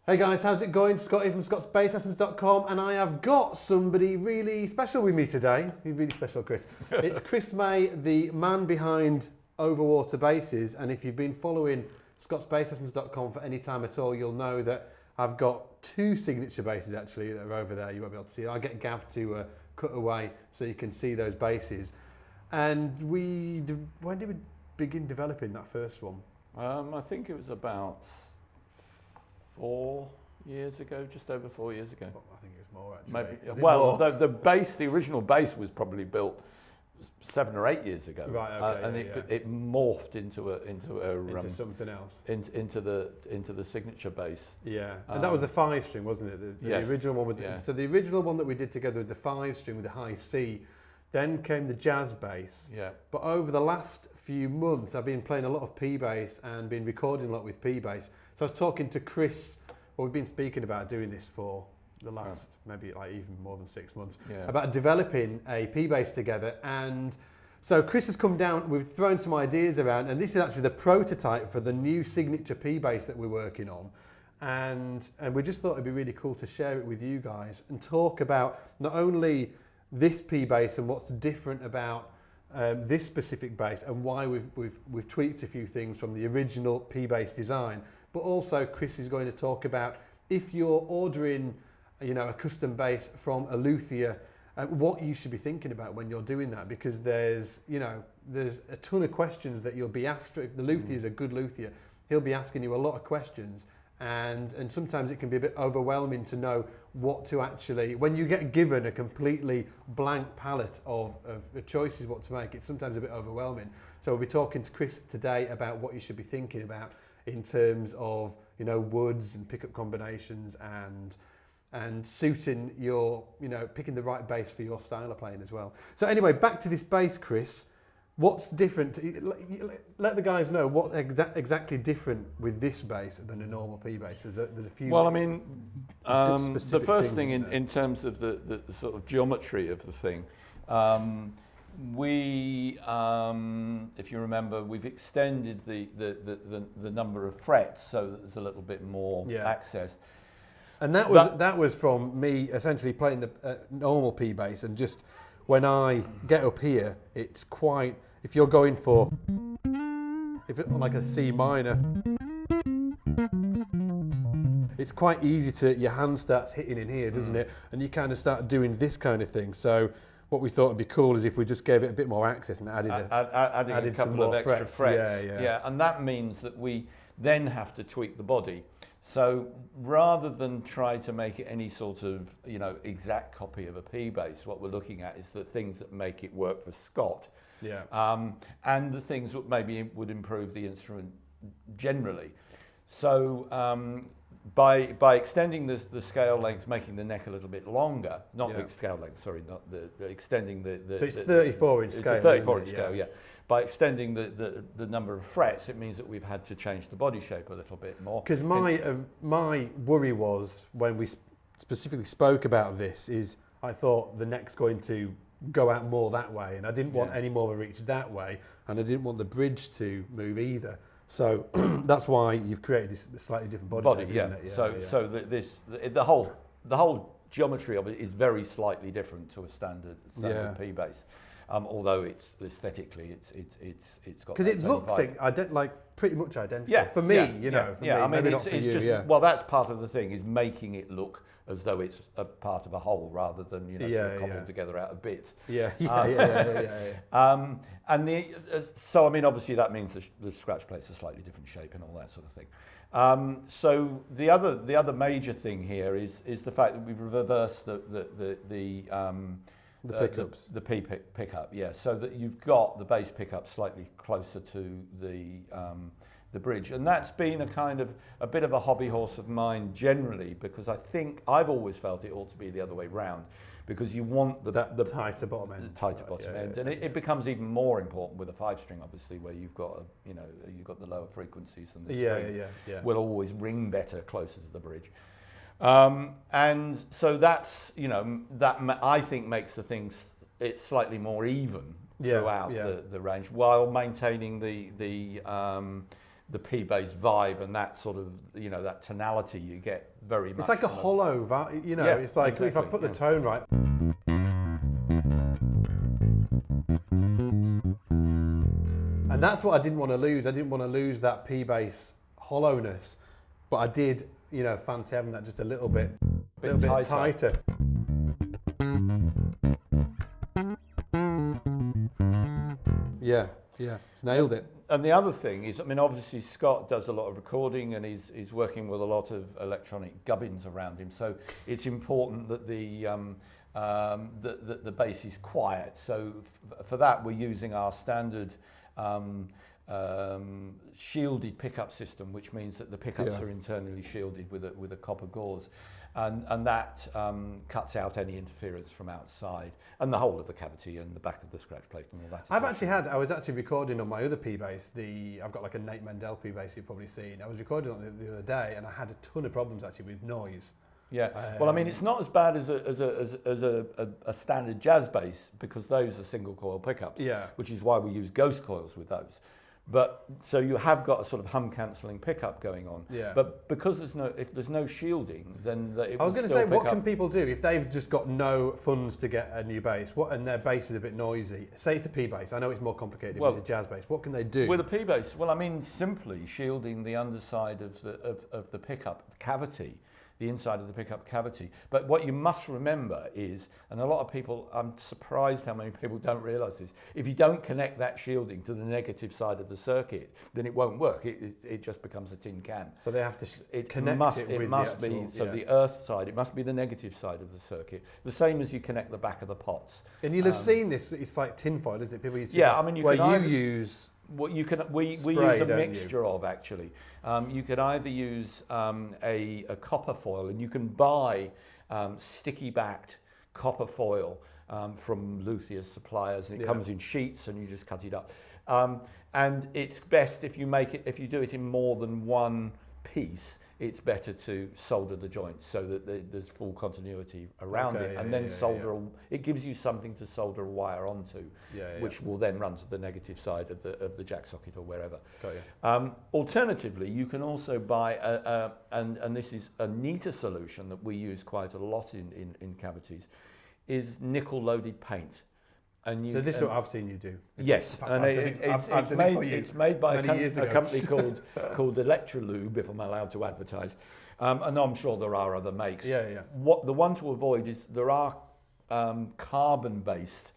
Hey guys, how's it going? Scotty from Scott'sBassLessons.com, and I have got somebody really special with me today. You're really special, Chris. It's Chris May, the man behind Overwater basses, and if you've been following Scott'sBassLessons.com for any time at all, you'll know that I've got two signature basses actually that are over there. You won't be able to see. I'll get Gav to cut away so you can see those basses. And when did we begin developing that first one? I think it was about 4 years ago, just over 4 years ago. Well, I think it was more actually. Maybe. Well, the original bass was probably built 7 or 8 years ago. Right. Okay. And it morphed into something else. Into the signature bass. Yeah. And that was the 5-string, wasn't it? The original one with so the original one that we did together with the 5-string with the high C. Then came the jazz bass. Yeah. But over the last few months, I've been playing a lot of P bass and been recording a lot with P bass. So I was talking to Chris. Well, we've been speaking about doing this for the last maybe like even more than 6 months about developing a P bass together. And so Chris has come down. We've thrown some ideas around, and this is actually the prototype for the new signature P bass that we're working on. And we just thought it'd be really cool to share it with you guys and talk about not only this P bass and what's different about this specific bass and why we've tweaked a few things from the original P bass design, but also Chris is going to talk about if you're ordering, a custom bass from a luthier, what you should be thinking about when you're doing that, because there's a ton of questions that you'll be asked. If the luthier is a good luthier, he'll be asking you a lot of questions. And sometimes it can be a bit overwhelming to know what to actually, when you get given a completely blank palette of choices what to make, it's sometimes a bit overwhelming. So we'll be talking to Chris today about what you should be thinking about in terms of woods and pickup combinations and suiting your, picking the right bass for your style of playing as well. So anyway, back to this bass, Chris. What's different? Let the guys know what exactly different with this bass than a normal P bass. There's a few. Well, I mean, the first thing in terms of the sort of geometry of the thing, if you remember, we've extended the number of frets so that there's a little bit more access. And that was from me essentially playing the normal P bass, and just when I get up here, it's quite. If you're going for, like a C minor, it's quite easy to, your hand starts hitting in here, doesn't it? And you kind of start doing this kind of thing. So what we thought would be cool is if we just gave it a bit more access and added a couple of extra frets. Yeah, and that means that we then have to tweak the body. So rather than try to make it any sort of exact copy of a P bass, what we're looking at is the things that make it work for Scott. Yeah. And the things that maybe would improve the instrument generally. So by extending the scale length, making the neck a little bit longer, not the scale length, sorry, not the extending the. So it's 34 inch scale. It's a 34 inch scale, yeah. By extending the number of frets, it means that we've had to change the body shape a little bit more. Because my worry was, when we specifically spoke about this, is I thought the neck's going to go out more that way, and I didn't want any more of a reach that way, and I didn't want the bridge to move either. So that's why you've created this slightly different body shape, isn't it? So the whole geometry of it is very slightly different to a standard P bass. Although it's aesthetically, it's got. Because it looks like pretty much identical. Yeah, for me, For me, I mean, maybe not for you. Well, that's part of the thing, is making it look as though it's a part of a whole rather than sort of cobbled together out of bits. So I mean, obviously that means the scratch plates are slightly different shape and all that sort of thing. So the other major thing here is the fact that we've reversed the pickups. The P pickup, so that you've got the bass pickup slightly closer to the bridge, and that's been a bit of a hobby horse of mine generally, because I think I've always felt it ought to be the other way round, because you want the tighter bottom end, and it becomes even more important with a 5-string, obviously, where you've got you've got the lower frequencies, and the string will always ring better closer to the bridge. And so that's, that I think makes the things, it's slightly more even throughout the range, while maintaining the P-bass vibe and that sort of, you know, that tonality you get very much. It's like a hollow, you know, it's like exactly, if I put the tone right. And that's what I didn't want to lose. I didn't want to lose that P-bass hollowness, but I did, you know, fancy having that just a little bit tighter. Yeah, it's nailed it. And the other thing is, I mean, obviously Scott does a lot of recording and he's working with a lot of electronic gubbins around him. So it's important that the bass is quiet. So for that, we're using our standard shielded pickup system, which means that the pickups are internally shielded with a copper gauze. And that cuts out any interference from outside and the whole of the cavity and the back of the scratch plate and all that. I was actually recording on my other P-bass, I've got like a Nate Mendel P-bass you've probably seen. I was recording on it the other day and I had a ton of problems actually with noise. Yeah, well, I mean, it's not as bad as a standard jazz bass because those are single coil pickups, which is why we use ghost coils with those. But so you have got a sort of hum cancelling pickup going on. Yeah. But because if there's no shielding, then I was going to say, what can people do if they've just got no funds to get a new bass? And their bass is a bit noisy? Say it's a P-bass. I know it's more complicated if it's a jazz bass. What can they do with a P-bass? Well, I mean, simply shielding the underside of the pickup, the cavity. The inside of the pickup cavity. But what you must remember is, and a lot of people, I'm surprised how many people don't realise this, if you don't connect that shielding to the negative side of the circuit, then it won't work. It just becomes a tin can. So they have to connect the earth side, it must be the negative side of the circuit. The same as you connect the back of the pots. And you'll have seen this, it's like tinfoil, isn't it? People use I mean, we use a mixture of actually. You could either use a copper foil, and you can buy sticky backed copper foil from Luthier suppliers, and it comes in sheets, and you just cut it up. And it's best if you do it in more than one piece. It's better to solder the joints so that there's full continuity around it, and then solder. It gives you something to solder a wire onto, which will then run to the negative side of the jack socket or wherever. Got you. Alternatively, you can also buy and this is a neater solution that we use quite a lot in cavities, is nickel loaded paint. So this is what I've seen you do. Yes, and it's made by a company called Electrolube, if I'm allowed to advertise, and I'm sure there are other makes. What the one to avoid is there are carbon-based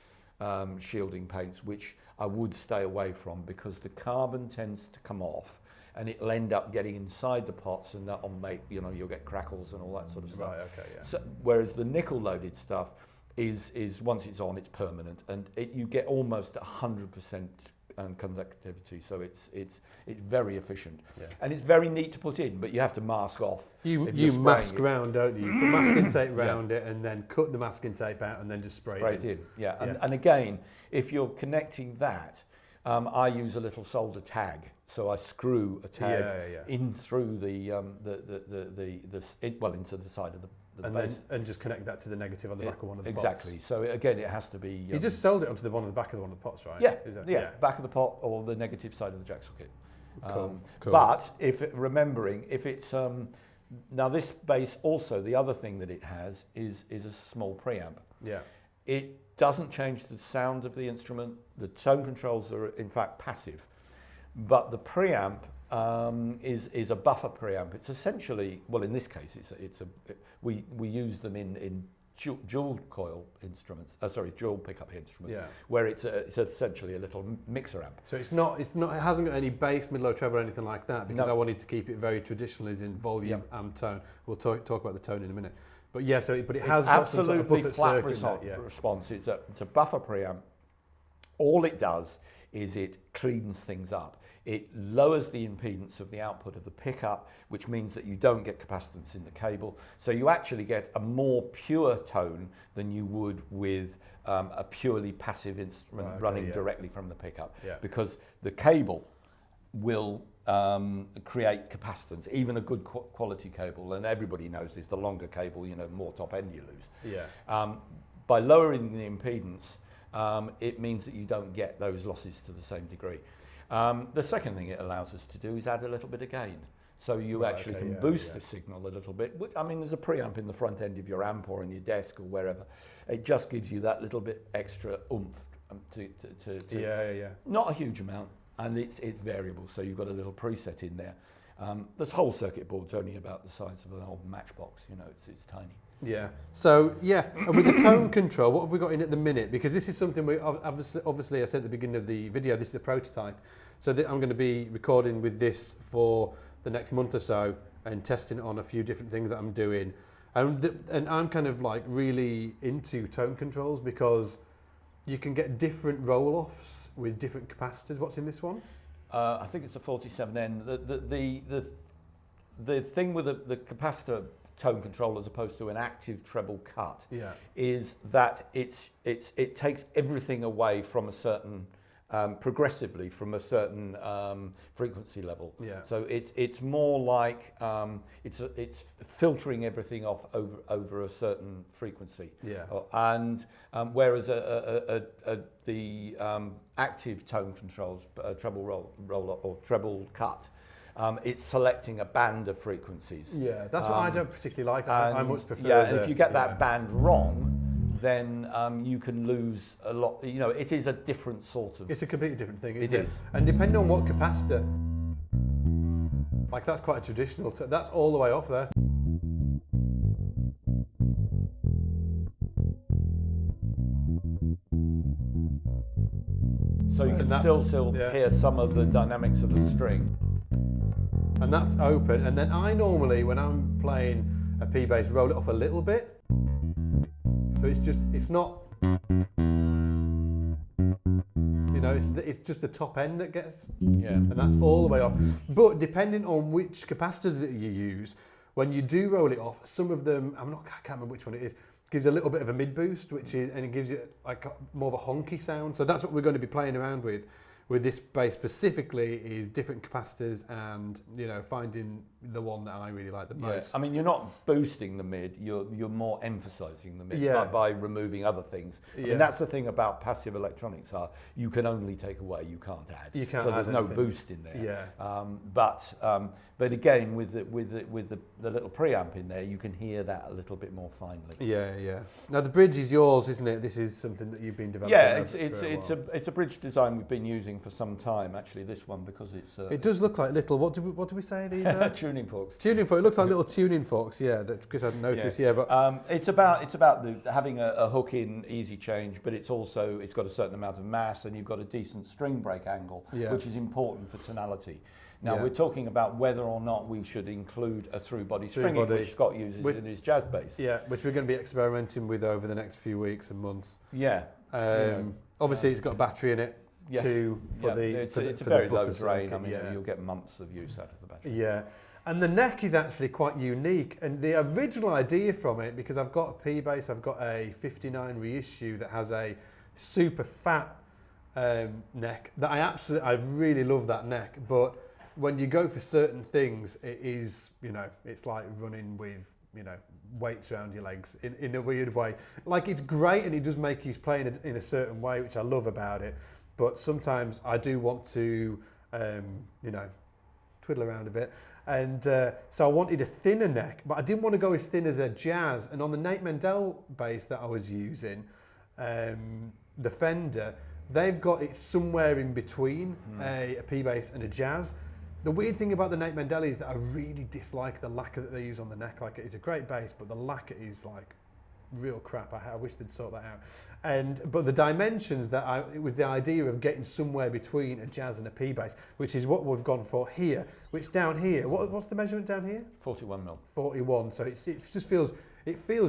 shielding paints which I would stay away from because the carbon tends to come off and it'll end up getting inside the pots, and that'll make you'll get crackles and all that sort of stuff. Right. Okay. Yeah. So, whereas the nickel-loaded stuff is once it's on, it's permanent, and you get almost 100% conductivity, so it's very efficient, and it's very neat to put in, but you have to mask off. You mask round, don't you? You put masking tape round it, and then cut the masking tape out, and then just spray it in. And again, if you're connecting that, I use a little solder tag, so I screw a tag in through into the side of the and just connect that to the negative on the back of one of the pots. Exactly. So again, it has to be. You just sold it onto the back of one of the pots, right? Yeah. Back of the pot or the negative side of the jack socket. Cool. But if it's now this bass also, the other thing that it has is a small preamp. Yeah. It doesn't change the sound of the instrument. The tone controls are in fact passive, but the preamp is a buffer preamp. It's essentially, well, in this case, we use them in dual coil instruments. Dual pickup instruments, where it's essentially a little mixer amp. So it hasn't got any bass, middle, or treble, or anything like that, because I wanted to keep it very traditional, as in volume and tone. We'll talk about the tone in a minute. But it has got some sort of buffer flat response. It's a buffer preamp. All it does is it cleans things up. It lowers the impedance of the output of the pickup, which means that you don't get capacitance in the cable. So you actually get a more pure tone than you would with a purely passive instrument running directly from the pickup, because the cable will create capacitance, even a good quality cable, and everybody knows this, the longer cable, more top end you lose. By lowering the impedance, it means that you don't get those losses to the same degree. The second thing it allows us to do is add a little bit of gain. So you actually can boost the signal a little bit. I mean, there's a preamp in the front end of your amp or in your desk or wherever. It just gives you that little bit extra oomph not a huge amount, and it's variable. So you've got a little preset in there. This whole circuit board's only about the size of an old matchbox. You know, it's tiny. Yeah. So and with the tone control, what have we got in at the minute? Because this is something we obviously I said at the beginning of the video. This is a prototype, so I'm going to be recording with this for the next month or so and testing it on a few different things that I'm doing. And I'm kind of like really into tone controls because you can get different roll-offs with different capacitors. What's in this one? I think it's a 47N. The thing with the capacitor tone control as opposed to an active treble cut is that it takes everything away from a certain progressively from a certain frequency level. So it's more like it's filtering everything off over a certain frequency. And whereas the active tone controls, treble roll or treble cut, it's selecting a band of frequencies. Yeah, that's what I don't particularly like. I much prefer. Yeah, and if you get that band wrong, then you can lose a lot. You know, it is a different sort of. It's a completely different thing, isn't it? It is. And depending on what capacitor, like that's quite a traditional. That's all the way off there. So you can still hear some of the dynamics of the string. And that's open. And then I normally, when I'm playing a P bass, roll it off a little bit. So it's not, you know, it's just the top end that gets, and that's all the way off. But depending on which capacitors that you use, when you do roll it off, some of them, I can't remember which one it is, gives a little bit of a mid boost, and it gives you like more of a honky sound. So that's what we're going to be playing around with this bass specifically, is different capacitors and, you know, finding the one that I really like the most. I mean, you're not boosting the mid, you're more emphasizing the mid by removing other things. I mean, that's the thing about passive electronics, you can only take away, you can't add. You can't so add there's no anything. boost in there. But again, with the little preamp in there, you can hear that a little bit more finely. Now the bridge is yours, isn't it? This is something that you've been developing. Yeah, it's a bridge design we've been using for some time. Actually, this one, because it's it does look like little. What do we say these are? Tuning forks. Tuning fork. It looks like little tuning forks. Yeah, that Chris hadn't noticed. But it's about having a hook in easy change, but it's got a certain amount of mass, and you've got a decent string break angle, which is important for tonality. Now we're talking about whether or not we should include a through-body stringing, which Scott uses in his jazz bass. Yeah, which we're going to be experimenting with over the next few weeks and months. Obviously, it's got a battery in it. Yes. It's a very low drain. I mean, you'll get months of use out of the battery. Yeah, and the neck is actually quite unique. And the original idea from it, because I've got a P bass, I've got a 59 reissue that has a super fat neck that I really love that neck. But when you go for certain things, it is, you know, it's like running with, you know, weights around your legs in a weird way. Like, it's great and it does make you play in a certain way, which I love about it. But sometimes I do want to, you know, twiddle around a bit. And so I wanted a thinner neck, but I didn't want to go as thin as a jazz. And on the Nate Mendel bass that I was using, the Fender, they've got it somewhere in between a P bass and a jazz. The weird thing about the Nate Mendel is that I really dislike the lacquer that they use on the neck. Like, it's a great bass, but the lacquer is like real crap. I wish they'd sort that out. But the dimensions it was the idea of getting somewhere between a jazz and a P bass, which is what we've gone for here. Which down here, what's the measurement down here? 41 mil. 41. So it just feels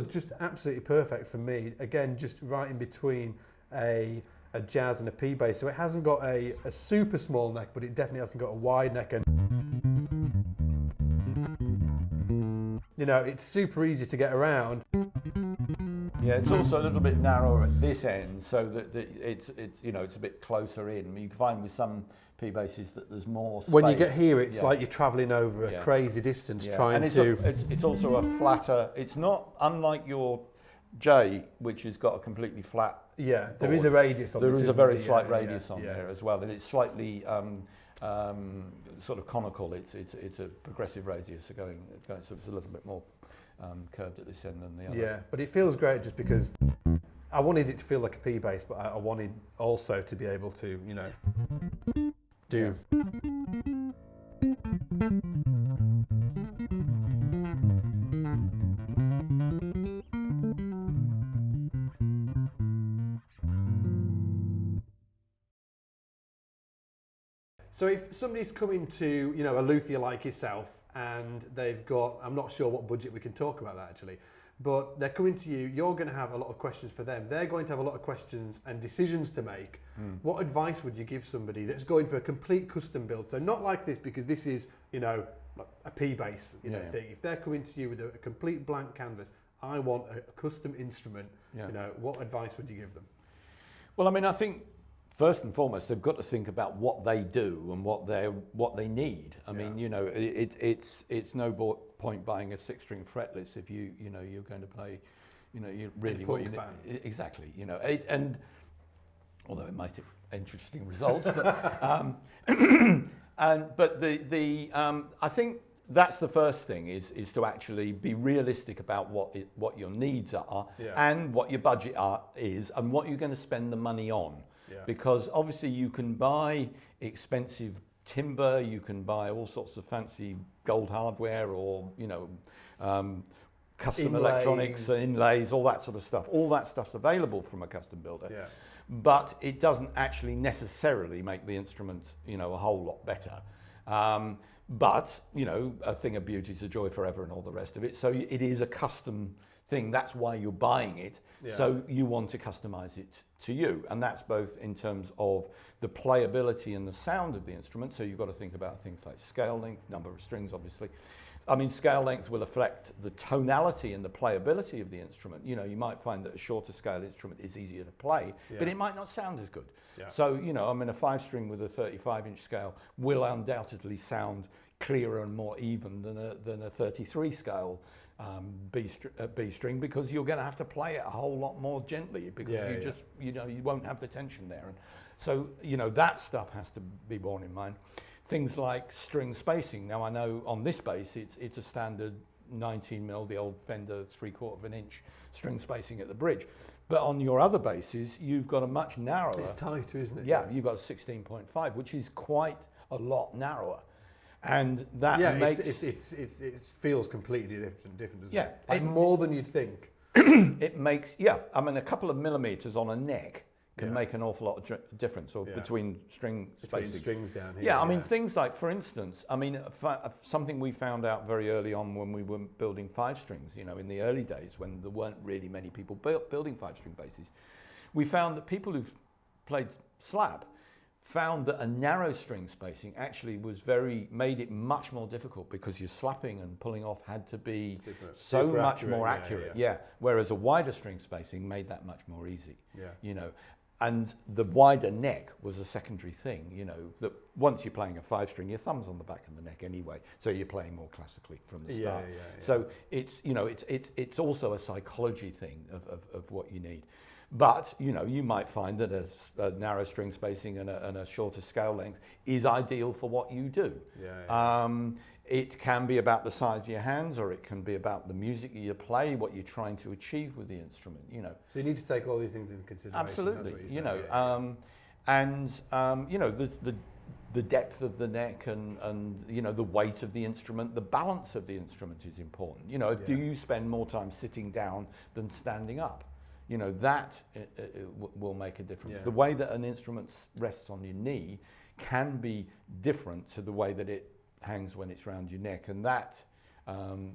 just absolutely perfect for me. Again, just right in between a jazz and a P bass. So it hasn't got a super small neck, but it definitely hasn't got a wide neck. And you know, it's super easy to get around. Yeah, it's also a little bit narrower at this end, so that it's you know, it's a bit closer in. I mean, you can find with some P basses that there's more space. When you get here, it's like you're travelling over a crazy distance trying to. It's also a flatter. It's not unlike your J, which has got a completely flat Yeah, there is a radius on there. There is a very slight radius on there as well, and it's slightly sort of conical. It's a progressive radius, so so it's a little bit more curved at this end than the other. Yeah, but it feels great just because I wanted it to feel like a P bass, but I wanted also to be able to, you know, do. So if somebody's coming to, you know, a luthier like yourself and they've got, I'm not sure what budget, we can talk about that actually, but they're coming to you, you're going to have a lot of questions for them. They're going to have a lot of questions and decisions to make. What advice would you give somebody that's going for a complete custom build? So not like this, because this is, you know, a P-bass thing. If they're coming to you with a complete blank canvas, I want a custom instrument, you know, what advice would you give them? Well, I mean, I think first and foremost, they've got to think about what they do and what they need. I mean, you know, it's no point buying a 6-string fretless if you're going to play, you know, you really what you need. Exactly, you know, and although it might have interesting results, but I think that's the first thing is to actually be realistic about what your needs are and what your budget is and what you're going to spend the money on. Yeah. Because obviously you can buy expensive timber, you can buy all sorts of fancy gold hardware, or you know, custom electronics, inlays, all that sort of stuff. All that stuff's available from a custom builder. Yeah. But it doesn't actually necessarily make the instrument, you know, a whole lot better. But you know, a thing of beauty is a joy forever, and all the rest of it. So it is a custom thing. That's why you're buying it. Yeah. So you want to customize it to you, and that's both in terms of the playability and the sound of the instrument. So you've got to think about things like scale length, number of strings, obviously. I mean, scale length will affect the tonality and the playability of the instrument. You know, you might find that a shorter scale instrument is easier to play, but it might not sound as good. Yeah. So, you know, I mean, a 5-string with a 35-inch scale will undoubtedly sound clearer and more even than a 33 scale B string, because you're going to have to play it a whole lot more gently, because you won't have the tension there. And so, you know, that stuff has to be borne in mind. Things like string spacing. Now, I know on this bass it's a standard 19mm, the old Fender 3/4 inch string spacing at the bridge. But on your other basses, you've got a much narrower. It's tighter, isn't it? Yeah, you've got a 16.5, which is quite a lot narrower. And that makes it feels completely different, doesn't it? Like more than you'd think. It makes I mean, a couple of millimeters on a neck can make an awful lot of difference, or between string spacing. Between strings down here. Yeah, I mean, things like, for instance, I mean, something we found out very early on when we were building 5-strings, you know, in the early days when there weren't really many people building 5-string basses, we found that people who've played slap found that a narrow string spacing actually made it much more difficult, because your slapping and pulling off had to be super much more accurate. Yeah. Whereas a wider string spacing made that much more easy. Yeah. You know, and the wider neck was a secondary thing. You know, that once you're playing a 5-string, your thumb's on the back of the neck anyway, so you're playing more classically from the start. So it's, you know, it's also a psychology thing of what you need. But, you know, you might find that a narrow string spacing and a shorter scale length is ideal for what you do. It can be about the size of your hands, or it can be about the music you play, what you're trying to achieve with the instrument, you know. So you need to take all these things into consideration. Absolutely, you know, you know, the depth of the neck and you know, the weight of the instrument, the balance of the instrument is important. You know, do you spend more time sitting down than standing up? You know, that will make a difference. The way that an instrument rests on your knee can be different to the way that it hangs when it's around your neck, and that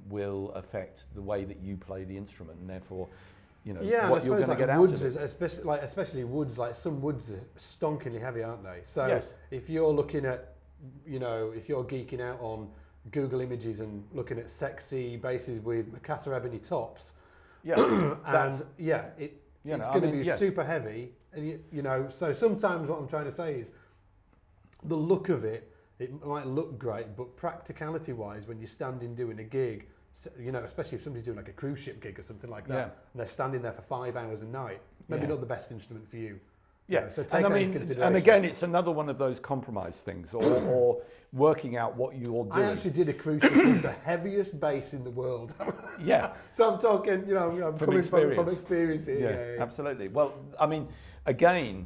will affect the way that you play the instrument, and therefore, you know, what you're going to get out of it. Especially woods, like some woods are stonkingly heavy, aren't they? So if you're looking at, you know, if you're geeking out on Google Images and looking at sexy basses with Mikasa ebony tops, it's going to be super heavy, and you know. So sometimes what I'm trying to say is, the look of it might look great, but practicality-wise, when you're standing doing a gig, you know, especially if somebody's doing like a cruise ship gig or something like that, and they're standing there for 5 hours a night, maybe not the best instrument for you. Yeah, you know, so take that into consideration. And again, it's another one of those compromise things, or working out what you're doing. I actually did a cruise ship with the heaviest bass in the world. Yeah. So I'm talking, you know, I'm coming from experience here. Yeah, absolutely. Well, I mean, again,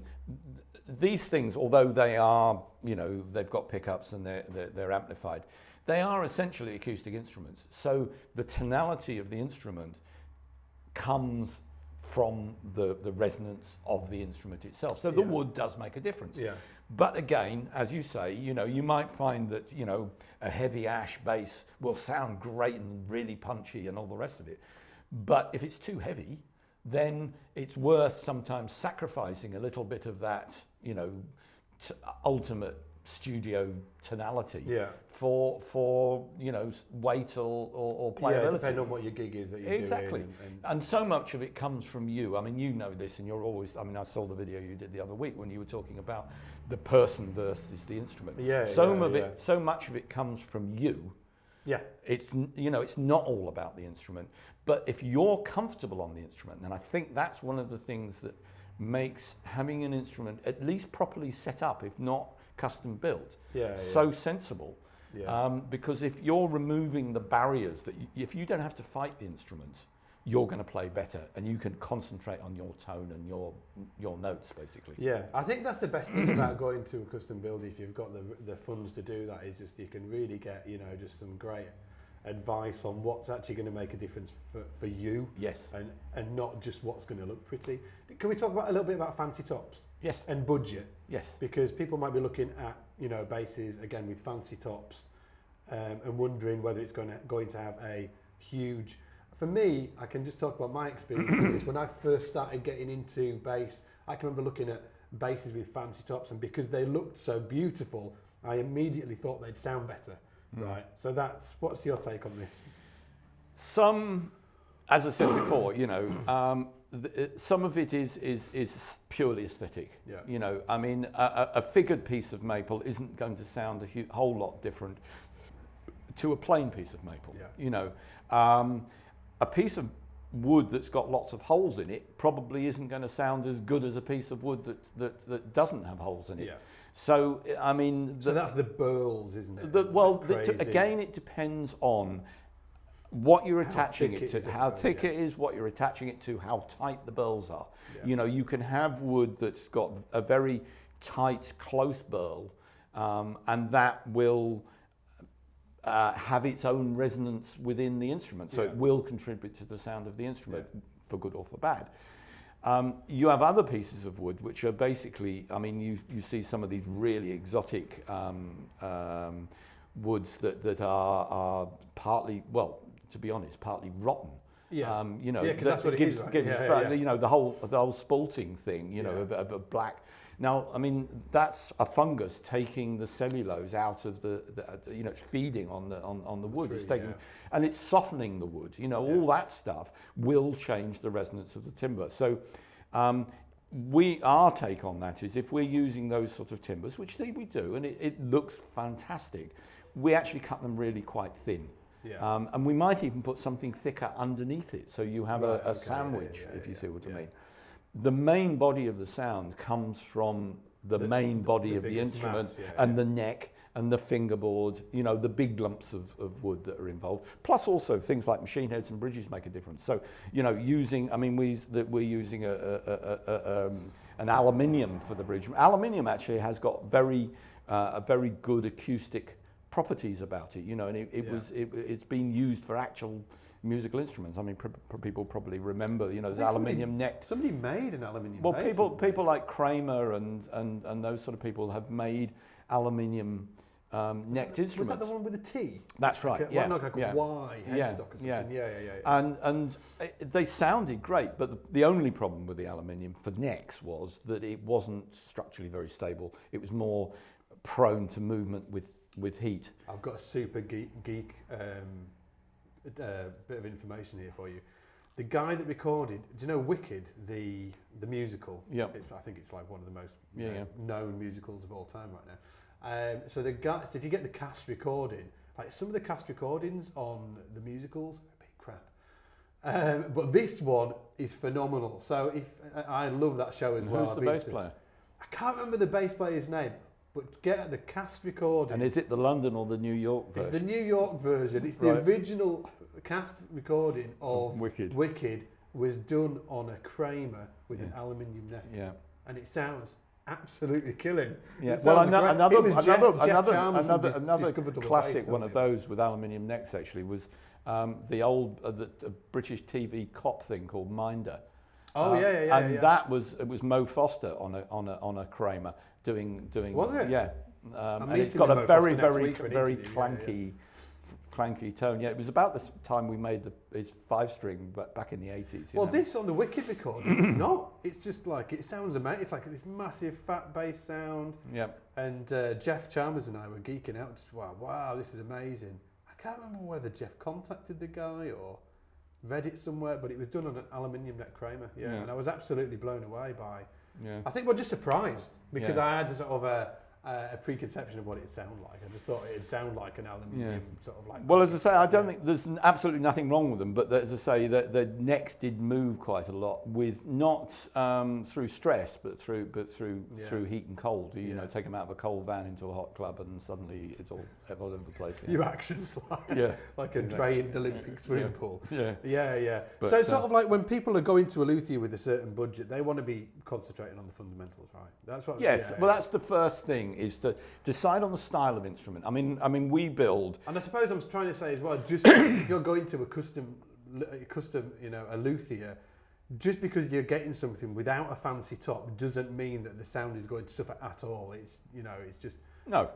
these things, although they are, you know, they've got pickups and they're amplified, they are essentially acoustic instruments. So the tonality of the instrument comes from the resonance of the instrument itself. So the wood does make a difference. Yeah. But again, as you say, you know, you might find that, you know, a heavy ash bass will sound great and really punchy and all the rest of it. But if it's too heavy, then it's worth sometimes sacrificing a little bit of that, you know, ultimate studio tonality for you know, weight or playability. Yeah, depending on what your gig is that you're doing. And so much of it comes from you. I mean, you know this, and you're always, I mean, I saw the video you did the other week when you were talking about the person versus the instrument. So much of it comes from you. Yeah. It's, you know, it's not all about the instrument. But if you're comfortable on the instrument, and I think that's one of the things that makes having an instrument at least properly set up, if not custom built, so sensible. Because if you're removing the barriers, that if you don't have to fight the instrument, you're going to play better, and you can concentrate on your tone and your notes, basically. Yeah, I think that's the best thing about going to a custom build. If you've got the funds to do that, is just you can really get, you know, just some great advice on what's actually going to make a difference for you. Yes. And not just what's going to look pretty. Can we talk about a little bit about fancy tops? Yes. And budget? Yes. Because people might be looking at, you know, basses again with fancy tops, and wondering whether it's going to have a huge. For me, I can just talk about my experience with this. When I first started getting into bass, I can remember looking at basses with fancy tops, and because they looked so beautiful, I immediately thought they'd sound better. Right. So what's your take on this? Some, as I said before, you know, some of it is purely aesthetic. Yeah. You know, I mean, a figured piece of maple isn't going to sound a whole lot different to a plain piece of maple. Yeah. You know, a piece of wood that's got lots of holes in it probably isn't going to sound as good as a piece of wood that doesn't have holes in it. Yeah. So, I mean... So that's the burls, isn't it? Again, it depends on what you're attaching it to, how thick it is, what you're attaching it to, how tight the burls are. Yeah. You know, you can have wood that's got a very tight, close burl, and that will have its own resonance within the instrument. So it will contribute to the sound of the instrument, for good or for bad. You have other pieces of wood which are basically, I mean, you see some of these really exotic woods that are partly, well, to be honest, partly rotten. Yeah. You know, because that's what it is, right? You know, the whole spalting thing, you know, of a black. Now, I mean, that's a fungus taking the cellulose out of the you know, it's feeding on the wood. It's taking, and it's softening the wood. You know, all that stuff will change the resonance of the timber. So, our take on that is if we're using those sort of timbers, which we do, and it looks fantastic, we actually cut them really quite thin. Yeah. And we might even put something thicker underneath it, so you have a sandwich, if you see what I mean. The main body of the sound comes from the main body of the instrument and the neck and the fingerboard, you know, the big lumps of wood that are involved. Plus also things like machine heads and bridges make a difference. So, you know, we're using an aluminium for the bridge. Aluminium actually has got very good acoustic properties about it, you know, and it's been used for actual musical instruments. I mean, people probably remember, you know, the aluminium necked. Somebody made an aluminium. Well, people like Kramer and those sort of people have made aluminium necked instruments. Was that the one with a T? That's right. Like a Y headstock or something. Yeah. And they sounded great, but the only problem with the aluminium for necks was that it wasn't structurally very stable. It was more prone to movement with heat. I've got a super geek bit of information here for you. The guy that recorded, do you know Wicked, the musical? Yeah. I think it's like one of the most known musicals of all time right now. So if you get the cast recording, like some of the cast recordings on the musicals, a bit crap. But this one is phenomenal. So I love that show as well. Who's the bass player? I can't remember the bass player's name, but get the cast recording. And is it the London or the New York version? It's the New York version. It's the original cast recording of Wicked was done on a Kramer with an aluminium neck. Yeah. And it sounds absolutely killing. Yeah. Well, another classic one of those with aluminium necks actually was the old the British TV cop thing called Minder. Oh and that was Mo Foster on a Kramer doing. Was it? Yeah. And it's got a very clanky tone. Yeah, it was about the time we made his 5-string, but back in the 80s. Well, this on the Wicked recording, it's not. It's just like, it sounds amazing. It's like this massive fat bass sound. Yeah. And Jeff Chalmers and I were geeking out. Just, wow, this is amazing. I can't remember whether Jeff contacted the guy or read it somewhere, but it was done on an aluminium neck Kramer. Yeah. And I was absolutely blown away by. Yeah. I think we're just surprised because I had a sort of a preconception of what it'd sound like. I just thought it'd sound like an aluminium sort of like. Well, as I say, I don't think there's absolutely nothing wrong with them, but as I say, the necks did move quite a lot with not through stress, but through heat and cold. You know, take them out of a cold van into a hot club, and suddenly it's all over the place. Your actions like a drained Olympic swimming pool. Yeah. But, so sort of like when people are going to a luthier with a certain budget, they want to be concentrating on the fundamentals, right? That's what. Well, that's the first thing. Is to decide on the style of instrument. I mean, we build. And I suppose I'm trying to say as well, just if you're going to a custom, a luthier, just because you're getting something without a fancy top doesn't mean that the sound is going to suffer at all. It's it's just no.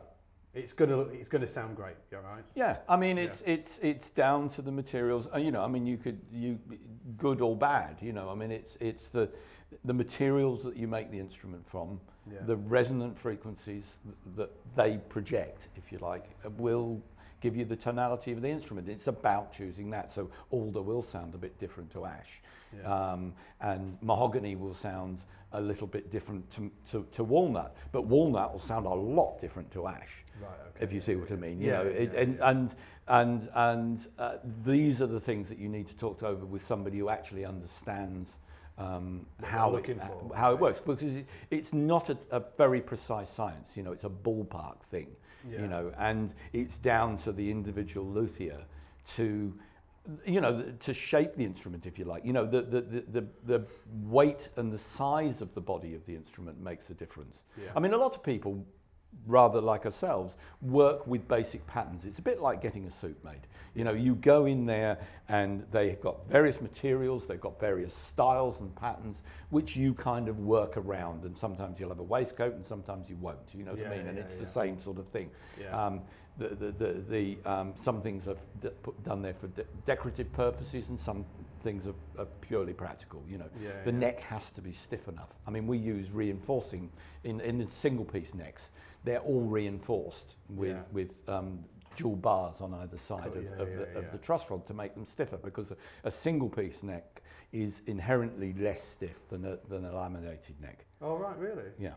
It's gonna sound great. You're right. Yeah, I mean it's down to the materials. You good or bad. I mean it's the materials that you make the instrument from. Yeah. The resonant frequencies that they project, if you like, will give you the tonality of the instrument. It's about choosing that. So alder will sound a bit different to ash, and mahogany will sound a little bit different to walnut, but walnut will sound a lot different to ash. Right. Okay. If you see what I mean, and these are the things that you need to talk over with somebody who actually understands. How it works, because it's not a very precise science. It's a ballpark thing. And it's down to the individual luthier to shape the instrument, if you like. The weight and the size of the body of the instrument makes a difference. I mean, a lot of people, rather like ourselves, work with basic patterns. It's a bit like getting a suit made. You go in there and they've got various materials, they've got various styles and patterns, which you kind of work around. And sometimes you'll have a waistcoat and sometimes you won't, you know what I mean? And it's the same sort of thing. Some things are done there for decorative purposes and some things are purely practical. The neck has to be stiff enough. I mean, we use reinforcing in the single piece necks. They're all reinforced with dual bars on either side of the truss rod to make them stiffer, because a single piece neck is inherently less stiff than a laminated neck. Oh right, really? Yeah.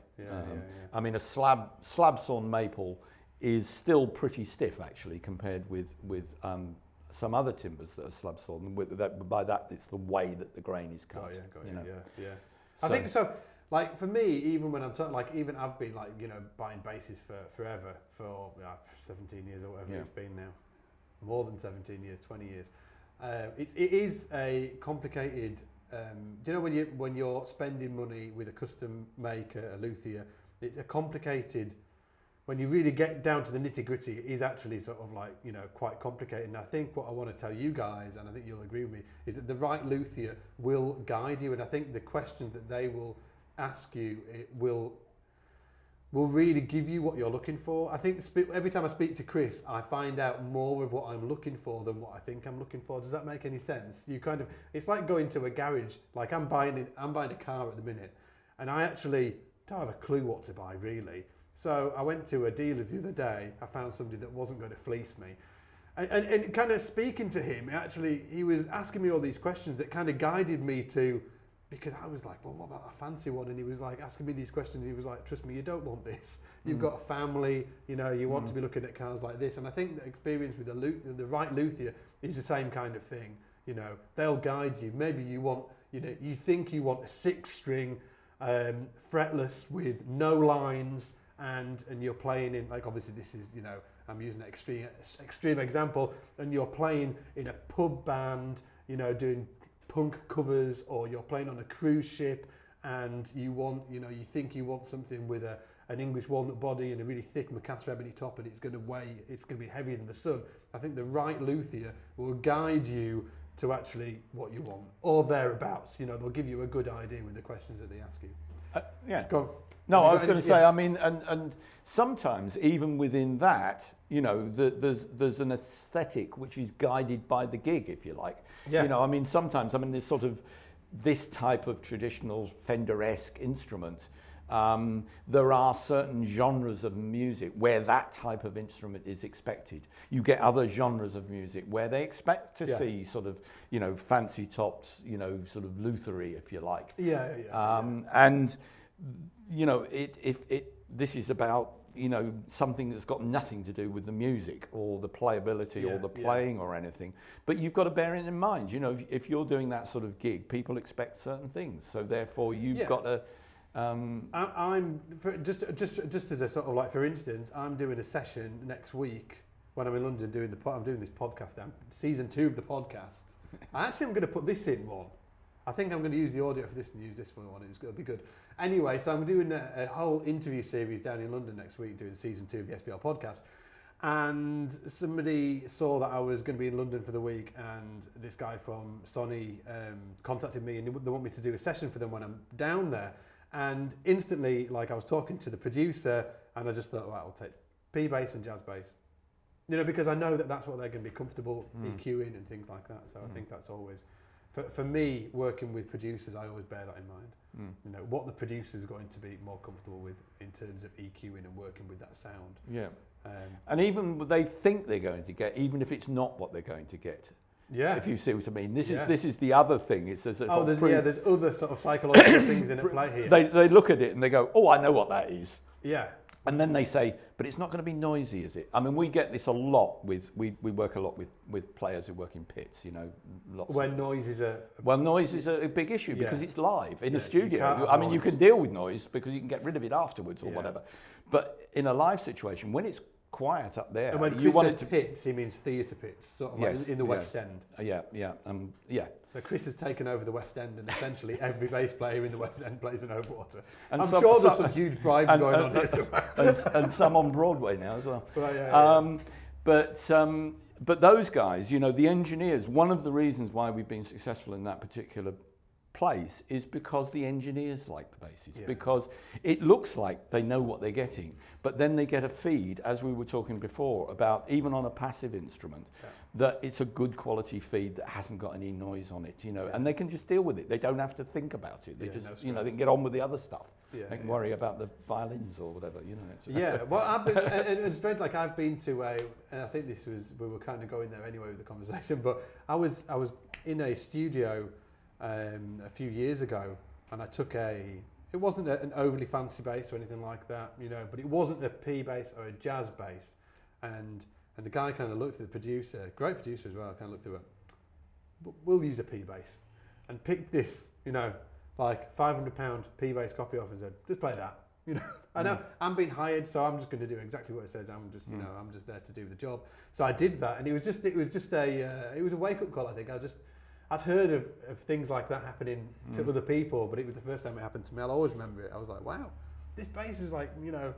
I mean, a slab sawn maple is still pretty stiff actually compared with some other timbers that are slab sawn. By that, it's the way that the grain is cut. I think so. Like for me, even when I'm even I've been buying basses for forever, for 17 years or whatever it's been now, more than 17 years, 20 years. It is a complicated. When you're spending money with a custom maker, a luthier, it's a complicated. When you really get down to the nitty gritty, it is actually sort of quite complicated. And I think what I want to tell you guys, and I think you'll agree with me, is that the right luthier will guide you. And I think the question that they will ask you, it will really give you what you're looking for. I think every time I speak to Chris, I find out more of what I'm looking for than what I think I'm looking for. Does that make any sense? It's like going to a garage. Like I'm buying a car at the minute, and I actually don't have a clue what to buy really. So I went to a dealer the other day. I found somebody that wasn't going to fleece me. And kind of speaking to him, actually, he was asking me all these questions that kind of guided me to because I was like, well, what about a fancy one? And he was like asking me these questions. He was like, trust me, you don't want this. You've got a family, you know, you want to be looking at cars like this. And I think the experience with the right Luthier is the same kind of thing. You know, they'll guide you. Maybe you want, you know, you think you want a 6-string fretless with no lines, and you're playing in, like, obviously this is, you know, I'm using an extreme example, and you're playing in a pub band, you know, doing punk covers, or you're playing on a cruise ship, and you want, you know, you think you want something with an English walnut body and a really thick Macassar ebony top, and it's going to be heavier than the sun. I think the right Luthier will guide you to actually what you want, or thereabouts. You know, they'll give you a good idea with the questions that they ask you. Yeah. Go on. No, I was going to say, I mean, and sometimes even within that, you know, there's an aesthetic which is guided by the gig, if you like. Yeah. You know, I mean, sometimes, I mean, there's sort of this type of traditional Fender-esque instrument. There are certain genres of music where that type of instrument is expected. You get other genres of music where they expect to see sort of, you know, fancy topped, you know, sort of Luthery, if you like. And, you know, this is about, you know, something that's got nothing to do with the music or the playability or the playing or anything. But you've got to bear it in mind, you know, if you're doing that sort of gig, people expect certain things. So therefore you've got to... just as a sort of like, for instance, I'm doing a session next week when I'm in London I'm doing this podcast, season 2 of the podcast. I actually am going to put this in one. I think I'm going to use the audio for this and use this one. It's going to be good. Anyway, so I'm doing a whole interview series down in London next week, doing season 2 of the SBL podcast. And somebody saw that I was going to be in London for the week, and this guy from Sony contacted me, and they want me to do a session for them when I'm down there. And instantly, like, I was talking to the producer, and I just thought, well, I'll take P bass and jazz bass, you know, because I know that that's what they're going to be comfortable EQing and things like that. So I think that's always, for me, working with producers, I always bear that in mind. You know, what the producer's going to be more comfortable with in terms of EQing and working with that sound. Yeah. And even they think they're going to get, even if it's not what they're going to get. Yeah. If you see what I mean. This is the other thing. It's there's other sort of psychological things in play here. They look at it and they go, oh, I know what that is. Yeah. And then they say, but it's not going to be noisy, is it? I mean, we get this a lot with, we work a lot with players who work in pits, you know. Noise is a big issue because it's live in a studio. I mean, you can deal with noise because you can get rid of it afterwards or whatever. But in a live situation, when it's quiet up there. And when Chris says pits, he means theatre pits, sort of like in the West End. Yeah. But Chris has taken over the West End, and essentially every bass player in the West End plays in Overwater. And I'm sure there's some huge bribes going on here. And some on Broadway now as well. Right, but those guys, you know, the engineers, one of the reasons why we've been successful in that particular place is because the engineers like the basses, because it looks like they know what they're getting, but then they get a feed, as we were talking before, about even on a passive instrument, that it's a good quality feed that hasn't got any noise on it, you know, and they can just deal with it. They don't have to think about it. They just, you know, they can get on with the other stuff. They can worry about the violins or whatever, you know. Well, I've been, and it's strange, like I've been to and I think we were kind of going there anyway with the conversation, but I was in a studio a few years ago, and I took it wasn't an overly fancy bass or anything like that, you know, but it wasn't a P bass or a jazz bass, and the guy kind of looked at the producer, great producer as well, kind of looked at it, we'll use a P bass, and picked this, you know, like £500 P bass copy off and said, just play that, you know. I know I'm being hired, so I'm just going to do exactly what it says. I'm just, you know, I'm just there to do the job. So I did that, and it was a wake up call. I think I'd heard of things like that happening to other people, but it was the first time it happened to me. I'll always remember it. I was like, wow, this bass is like, you know,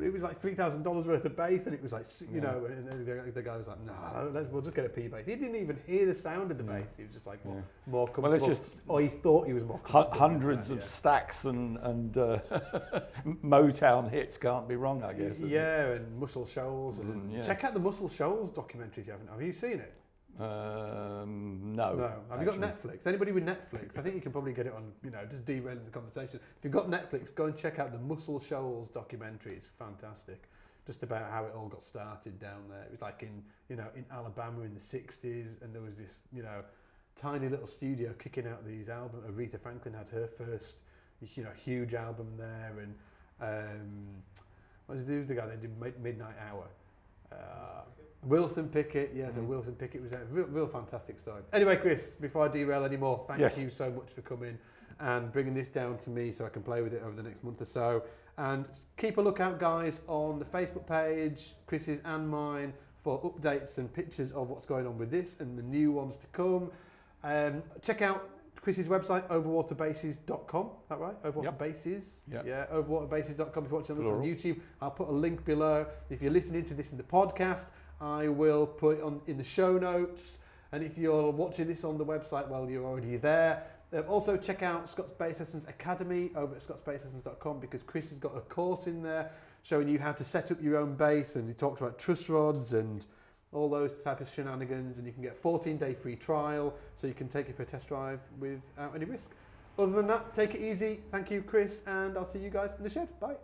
it was like $3,000 worth of bass, and it was like, you know, and the guy was like, no, we'll just get a P bass. He didn't even hear the sound of the bass. He was just like more comfortable. Well, it's just, or he thought he was more comfortable. Hundreds of stacks and Motown hits can't be wrong, I guess. Yeah, and Muscle Shoals. Check out the Muscle Shoals documentary if you haven't. Have you seen it? No. Have you got Netflix? Anybody with Netflix? I think you can probably get it on, you know, just derailing the conversation. If you've got Netflix, go and check out the Muscle Shoals documentary. It's fantastic. Just about how it all got started down there. It was like in Alabama in the 60s, and there was this, you know, tiny little studio kicking out these albums. Aretha Franklin had her first, huge album there, and what was the guy that did Midnight Hour? Wilson Pickett, so Wilson Pickett was there. Real fantastic story. Anyway, Chris, before I derail anymore, thank you so much for coming and bringing this down to me so I can play with it over the next month or so. And keep a lookout, guys, on the Facebook page, Chris's and mine, for updates and pictures of what's going on with this and the new ones to come. Check out Chris's website, overwaterbases.com. Is that right? Overwaterbases? Yep. Yeah, overwaterbases.com. If you're watching this on YouTube, I'll put a link below. If you're listening to this in the podcast, I will put it in the show notes. And if you're watching this on the website, well, you're already there. Also, check out Scott's Bass Lessons Academy over at scottsbasslessons.com, because Chris has got a course in there showing you how to set up your own bass, and he talks about truss rods and all those type of shenanigans, and you can get a 14-day free trial so you can take it for a test drive without any risk. Other than that, take it easy. Thank you, Chris, and I'll see you guys in the shed. Bye.